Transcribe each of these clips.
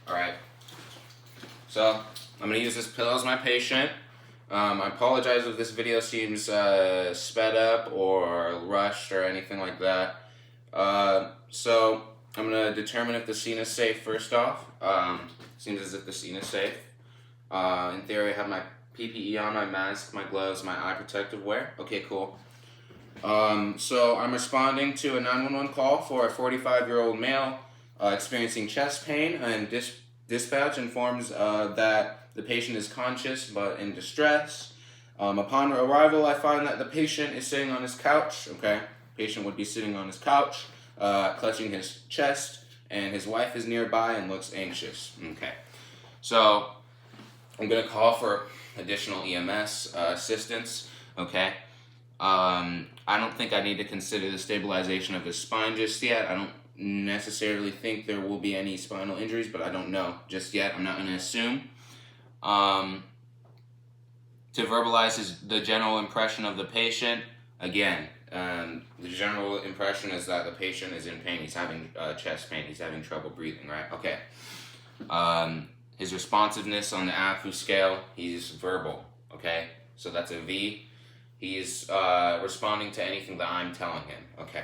Alright, so I'm going to use this pill as my patient. I apologize if this video seems sped up or rushed or anything like that. So I'm going to determine if the scene is safe first off. Seems as if the scene is safe. In theory, I have my PPE on, my mask, my gloves, my eye protective wear. Okay, cool. So I'm responding to a 911 call for a 45-year-old male experiencing chest pain, and dispatch informs that the patient is conscious but in distress. Upon arrival, I find that the patient is sitting on his couch. Okay, patient would be sitting on his couch, clutching his chest, and his wife is nearby and looks anxious. Okay, so I'm gonna call for additional EMS assistance. Okay. I don't think I need to consider the stabilization of his spine just yet. I don't necessarily think there will be any spinal injuries, but I don't know just yet. I'm not going to assume. To verbalize the general impression of the patient, again, the general impression is that the patient is in pain. He's having chest pain. He's having trouble breathing, right? Okay. His responsiveness on the AFU scale, he's verbal, okay? So that's a V. He's responding to anything that I'm telling him. Okay.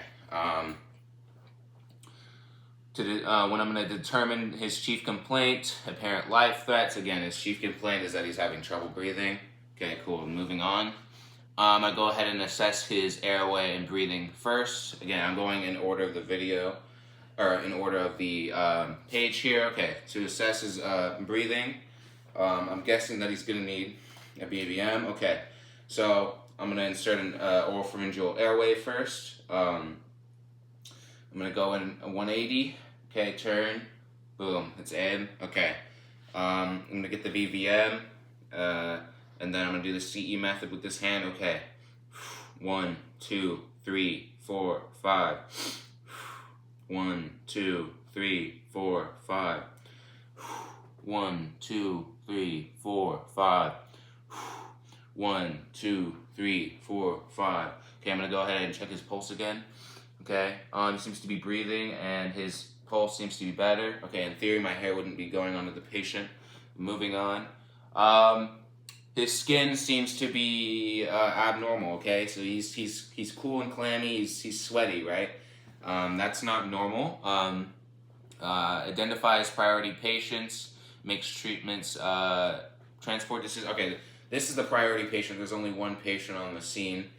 When I'm going to determine his chief complaint, apparent life threats. Again, his chief complaint is that he's having trouble breathing. Okay, cool. Moving on. I go ahead and assess his airway and breathing first. Again, I'm going in order of the video, or in order of the page here. Okay, to assess his breathing, I'm guessing that he's going to need a BVM. Okay, so I'm going to insert an oropharyngeal airway first. I'm going to go in a 180. Okay, turn. Boom, it's in. Okay. I'm going to get the BVM. And then I'm going to do the CE method with this hand. Okay. 1, 2, 3, 4, 5. 1, 2, 3, 4, 5. 1, 2, 3, 4, 5. 1, 2, 3, 4, 5. Okay, I'm gonna go ahead and check his pulse again. Okay, he seems to be breathing and his pulse seems to be better. Okay, in theory, my hair wouldn't be going onto the patient. Moving on. His skin seems to be abnormal. Okay, so he's cool and clammy. He's sweaty, right? That's not normal. Identifies priority patients. Makes treatments. Transport decisions. Okay. This is the priority patient. There's only one patient on the scene.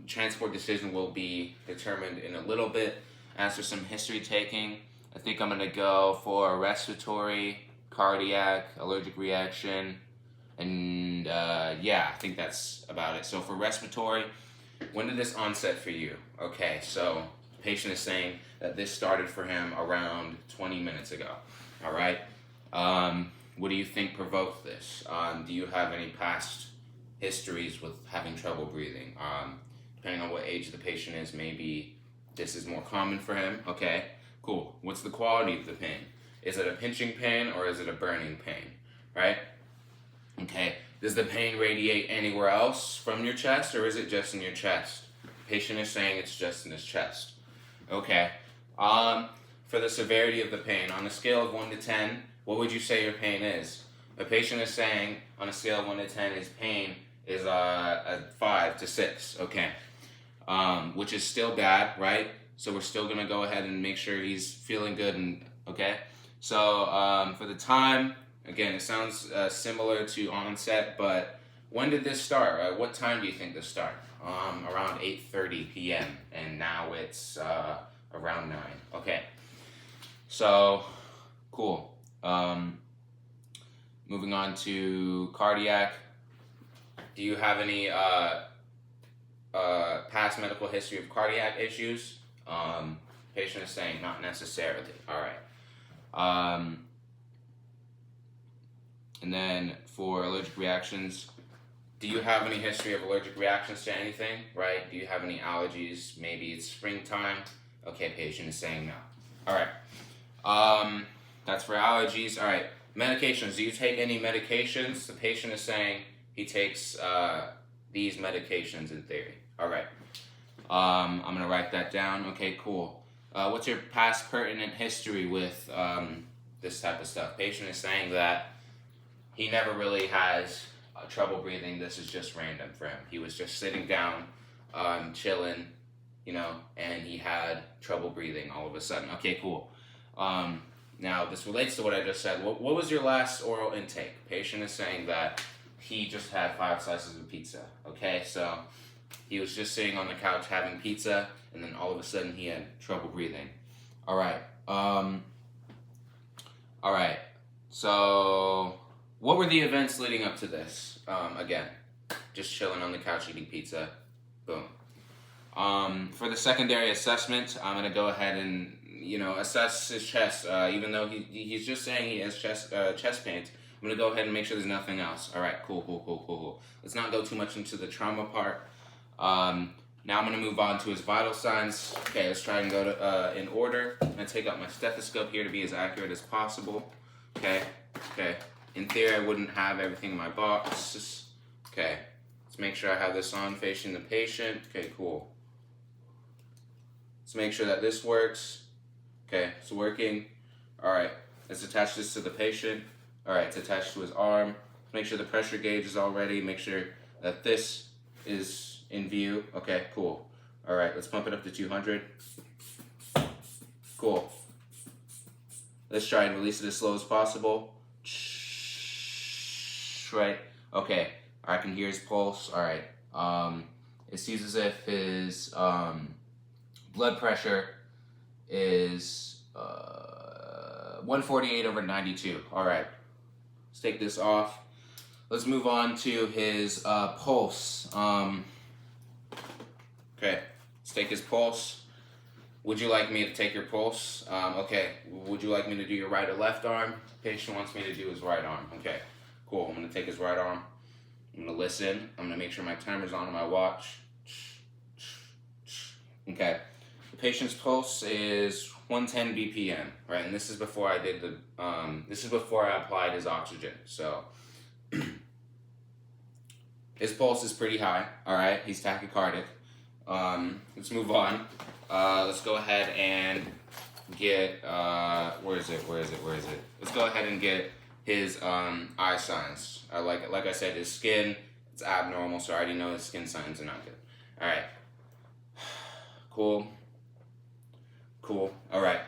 Transport decision will be determined in a little bit. As for some history taking, I think I'm going to go for respiratory, cardiac, allergic reaction, and yeah, I think that's about it. So for respiratory, when did this onset for you? Okay, so the patient is saying that this started for him around 20 minutes ago. All right. What do you think provoked this? Do you have any past histories with having trouble breathing? Depending on what age the patient is, maybe this is more common for him. Okay, cool. What's the quality of the pain? Is it a pinching pain or is it a burning pain? Right? Okay, does the pain radiate anywhere else from your chest or is it just in your chest? The patient is saying it's just in his chest. Okay, for the severity of the pain, on a scale of 1 to 10, what would you say your pain is? The patient is saying on a scale of 1 to 10, his pain is a 5 to 6. Okay, which is still bad, right? So we're still gonna go ahead and make sure he's feeling good. And okay, so for the time, again, it sounds similar to onset, but when did this start? What time do you think this started? Around 8:30 p.m. and now it's around 9. Okay, so cool. Moving on to cardiac. Do you have any past medical history of cardiac issues? Patient is saying not necessarily. All right. And then for allergic reactions, do you have any history of allergic reactions to anything? Right? Do you have any allergies? Maybe it's springtime. Okay, patient is saying no. All right. That's for allergies. All right. Medications. Do you take any medications? The patient is saying he takes these medications in theory. All right. I'm going to write that down. Okay, cool. What's your past pertinent history with this type of stuff. Patient is saying that he never really has trouble breathing. This is just random for him. He was just sitting down, chilling, and he had trouble breathing all of a sudden. Okay, cool. Now, this relates to what I just said. What was your last oral intake? Patient is saying that he just had 5 slices of pizza. Okay, so he was just sitting on the couch having pizza, and then all of a sudden he had trouble breathing. All right. All right. So, what were the events leading up to this? Again, just chilling on the couch eating pizza. Boom. For the secondary assessment, I'm gonna go ahead and assess his chest. Even though he's just saying he has chest pains, I'm gonna go ahead and make sure there's nothing else. All right, cool. Let's not go too much into the trauma part. Now I'm gonna move on to his vital signs. Okay, let's try and go to in order. I'm gonna take out my stethoscope here to be as accurate as possible. Okay. In theory, I wouldn't have everything in my box. Okay, let's make sure I have this on facing the patient. Okay, cool. Let's make sure that this works. Okay, it's working. All right, let's attach this to the patient. All right, it's attached to his arm. Make sure the pressure gauge is all ready. Make sure that this is in view. Okay, cool. All right, let's pump it up to 200. Cool. Let's try and release it as slow as possible. Right. Okay. I can hear his pulse. All right. It seems as if his blood pressure is 148/92. All right. Let's take this off. Let's move on to his pulse. Okay. Let's take his pulse. Would you like me to take your pulse? Okay. Would you like me to do your right or left arm? Patient wants me to do his right arm. Okay. Cool. I'm going to take his right arm. I'm going to listen. I'm going to make sure my timer's on my watch. Okay. The patient's pulse is 110 BPM, right? And this is before I did this is before I applied his oxygen. So his pulse is pretty high, all right? He's tachycardic. Let's move on. Let's go ahead and get, where is it? Let's go ahead and get his eye signs. Like I said, his skin, it's abnormal, so I already know his skin signs are not good. All right. Cool. All right.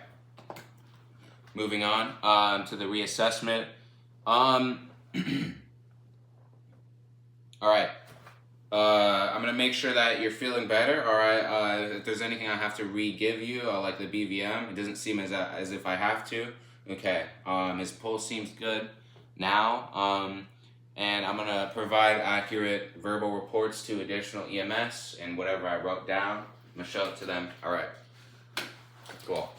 Moving on to the reassessment. All right. I'm gonna make sure that you're feeling better. All right. If there's anything I have to re-give you, like the BVM, it doesn't seem as if I have to. Okay. His pulse seems good now. And I'm gonna provide accurate verbal reports to additional EMS and whatever I wrote down. I'm gonna show it to them. All right. Cool.